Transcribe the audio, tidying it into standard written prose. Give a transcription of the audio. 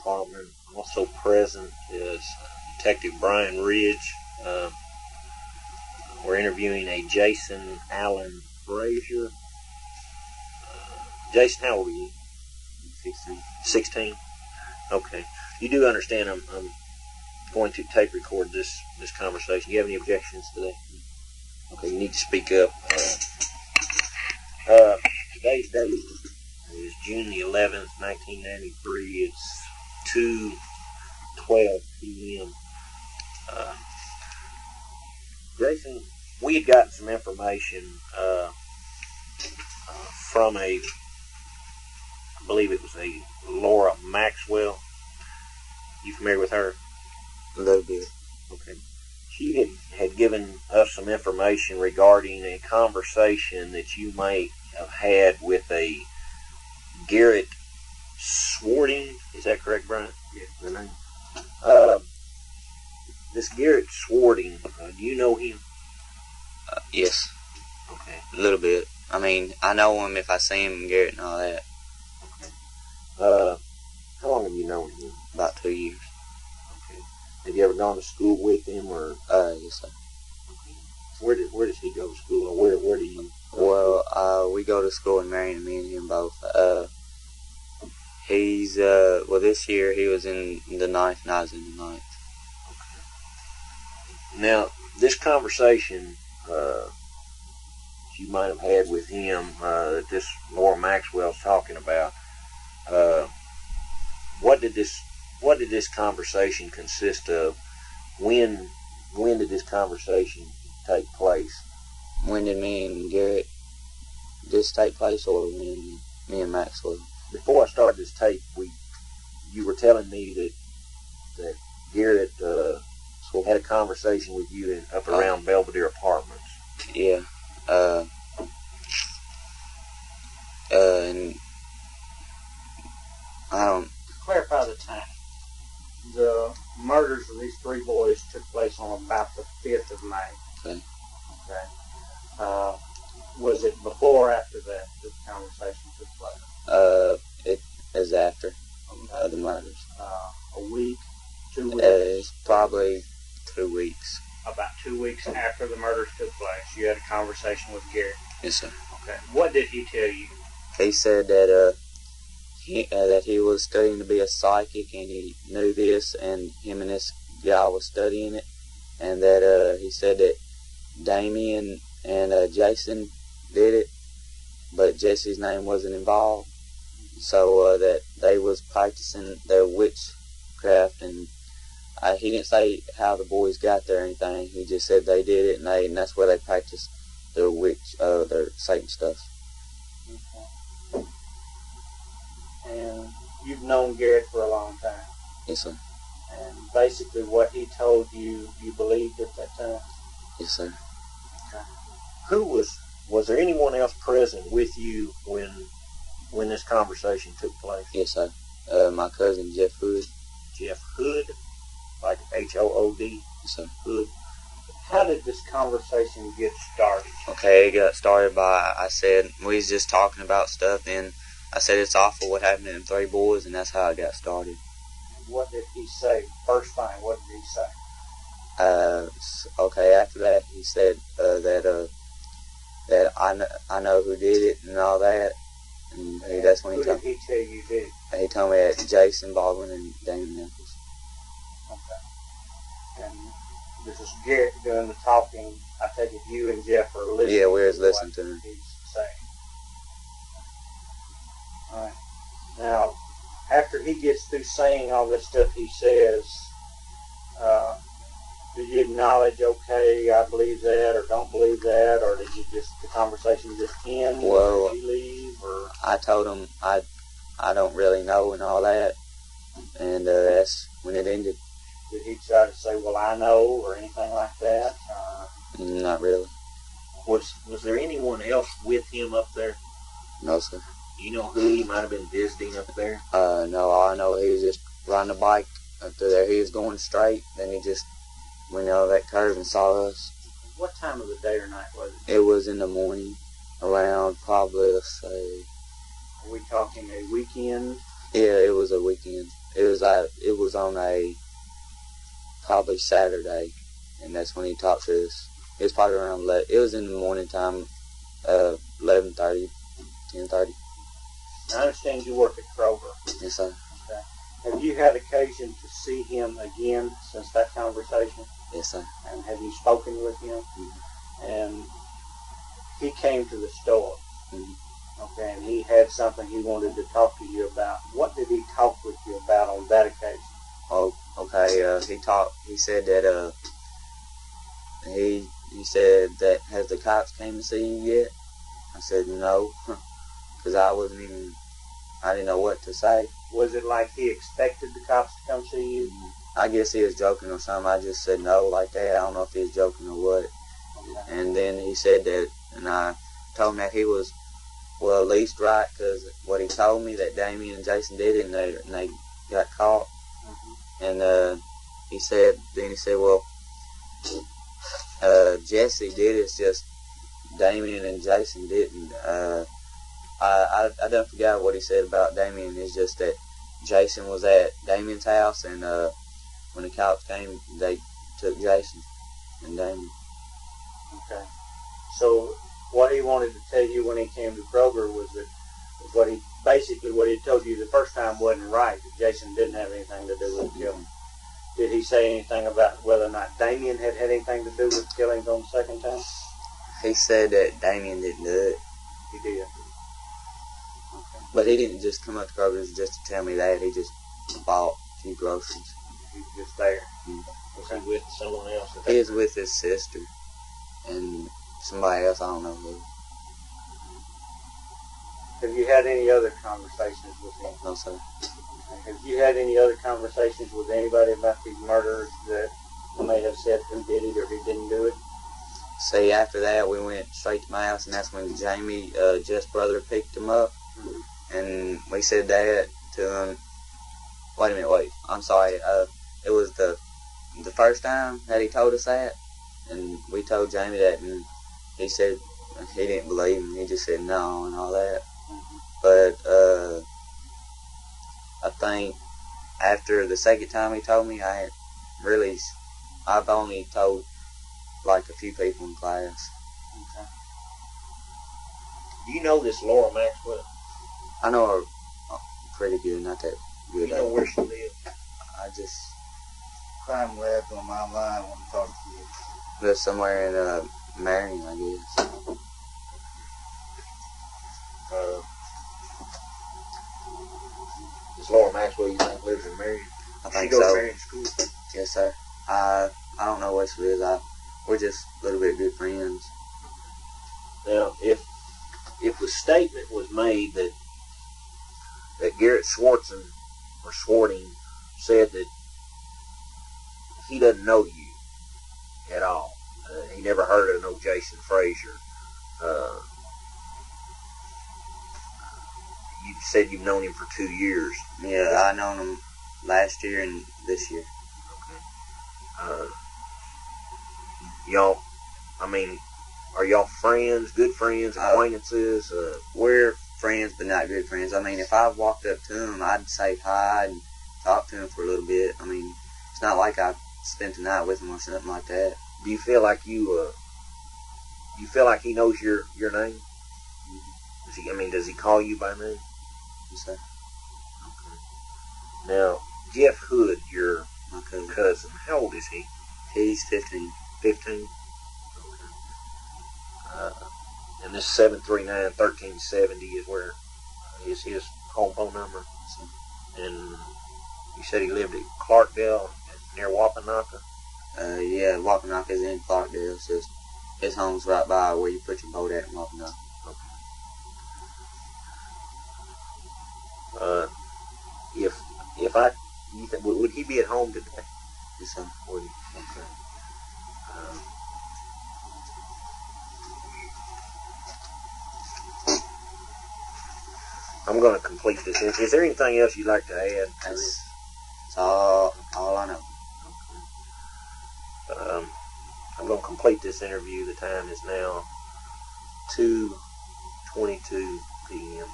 Department. Also present is Detective Brian Ridge. We're interviewing a Jason Allen Frazier. Jason, how old are you? 16. 16? Okay. You do understand I'm going to tape record this conversation. Do you have any objections to that? Okay, you need to speak up. Today's date is June the 11th, 1993. It's 2:12 p.m. Jason, we had gotten some information from I believe it was a Laura Maxwell. You familiar with her? A little bit. Okay. She had given us some information regarding a conversation that you might have had with a Garrett Swarding. Is that correct, Brian? Yeah, the name. This Garrett Swarding, do you know him? Yes. Okay. A little bit. I mean, I know him if I see him in Garrett and all that. Okay. How long have you known him? About 2 years. Okay. Have you ever gone to school with him, or? Yes, sir. Okay. Where does he go to school, or where do you? Well, we go to school in Marion, me and him both. He's, this year he was in the 9th and I was in the 9th. Okay. Now, this conversation you might have had with him, that this Laura Maxwell's talking about, what did this conversation consist of? When did this conversation take place? When did me and Garrett just take place, or when me and Maxwell? Before I started this tape, you were telling me that Garrett had a conversation with you up around Belvedere Apartments. Yeah. And I don't... To clarify the time, the murders of these 3 boys took place on about the 5th of May. Okay. Okay. Was it before or after that the conversation took place? It is after the murders. A week, 2 weeks? It's probably 2 weeks. About 2 weeks after the murders took place, you had a conversation with Garrett? Yes, sir. Okay. What did he tell you? He said that he was studying to be a psychic, and he knew this, and him and this guy was studying it, and that he said that Damien and Jason did it, but Jesse's name wasn't involved, so that they was practicing their witchcraft, and he didn't say how the boys got there or anything. He just said they did it, and that's where they practiced their their Satan stuff. Okay. And you've known Garrett for a long time? Yes, sir. And basically what he told you, you believed at that time? Yes, sir. Okay. Was there anyone else present with you when this conversation took place? Yes, sir. My cousin Jeff Hood. Jeff Hood? Like Hood? Yes, sir. Hood. How did this conversation get started? Okay, it got started by, I said, we was just talking about stuff, and I said it's awful what happened to them 3 boys, and that's how it got started. What did he say? First thing, what did he say? Okay, after that, he said that I know who did it and all that, and that's when Who did he tell you did it? He told me that Jason Baldwin and Damon Nichols. Okay. And this is Garrett doing the talking. I take it you and Jeff are listening. Yeah, we was listening to him. He's saying. All right. Now, after he gets through saying all this stuff he says, did you acknowledge, okay, I believe that, or don't believe that, or did you just, the conversation just end, well, or did you leave, or? I told him I don't really know and all that, and that's when it ended. Did he try to say, well, I know, or anything like that? Not really. Was there anyone else with him up there? No, sir. Do you know who he might have been visiting up there? No, all I know he was just riding a bike up to there. He was going straight, then he just went out that curve and saw us. What time of the day or night was it? It was in the morning, around probably, let's say... Are we talking a weekend? Yeah, it was a weekend. it was on a probably Saturday, and that's when he talked to us. It was probably around 11. It was in the morning time, 11:30, 10:30. I understand you work at Kroger. Yes, sir. Okay. Have you had occasion to see him again since that conversation? Yes, sir. And have you spoken with him? Mm-hmm. And he came to the store. Mm-hmm. Okay, and he had something he wanted to talk to you about. What did he talk with you about on that occasion? Oh, okay. He said that he said that has the cops came to see you yet? I said no, because I didn't know what to say. Was it like he expected the cops to come see you? I guess he was joking or something. I just said no like that. I don't know if he was joking or what. Okay. And then he said that, and I told him that he was, well, at least right, because what he told me that Damien and Jason did it, and they got caught. Mm-hmm. And he said, well, Jesse did it. It's just Damien and Jason didn't. I don't forget what he said about Damien. It's just that Jason was at Damien's house, and when the cops came, they took Jason and Damien. Okay. So what he wanted to tell you when he came to Kroger was that what he told you the first time wasn't right. That Jason didn't have anything to do with the killing. Did he say anything about whether or not Damien had anything to do with the killings on the second time? He said that Damien didn't do it. He did. Okay. But he didn't just come up to Kroger's just to tell me that. He just bought a few groceries. He was just there. Mm-hmm. Was he with someone else? He was with his sister and somebody else, I don't know who. Have you had any other conversations with him? No, sir. Have you had any other conversations with anybody about these murders that may have said who did it or who didn't do it? See, after that, we went straight to my house, and that's when Jamie, Jeff's brother, picked him up. Mm-hmm. And we said that to him. Wait a minute, I'm sorry. It was the first time that he told us that, and we told Jamie that, and he said he didn't believe him. He just said no and all that. Mm-hmm. But I think after the second time he told me, I've only told like a few people in class. Okay. Do you know this Laura Maxwell? I know her pretty good, not that good. You know where she lives? I just crime labs on my line when I talk to you. Live somewhere in Marion, I guess. This Laura Maxwell, you think lives in Marion? I think she goes so. to Marion school? Yes, sir. I don't know where she lives. We're just a little bit good friends. Now, if the statement was made that Garrett Swartzen or Swarting said that he doesn't know you at all, he never heard of no Jason Frazier. You said you've known him for 2 years. Yeah, I known him last year and this year. Okay. Y'all, are y'all friends, good friends, acquaintances? We're friends, but not good friends. If I walked up to him, I'd say hi and talk to him for a little bit. It's not like I spent the night with him or something like that. Do you feel like you feel like he knows your name? Mm-hmm. Does he call you by name? Yes, sir. Okay. Now, Jeff Hood, your cousin, how old is he? He's 15. 15? Okay. And this 739-1370 is where is his home phone number. And you said he lived at Clarkdale near Wapanaka? Yeah, Wapanaka is in Clarkdale. It's just, his home's right by where you put your boat at in Wapanaka. Okay. Would he be at home today? Yes, sir. Would he? Okay. I'm going to complete this. Is there anything else you'd like to add? That's all I know. Okay. I'm going to complete this interview. The time is now 2:22 p.m.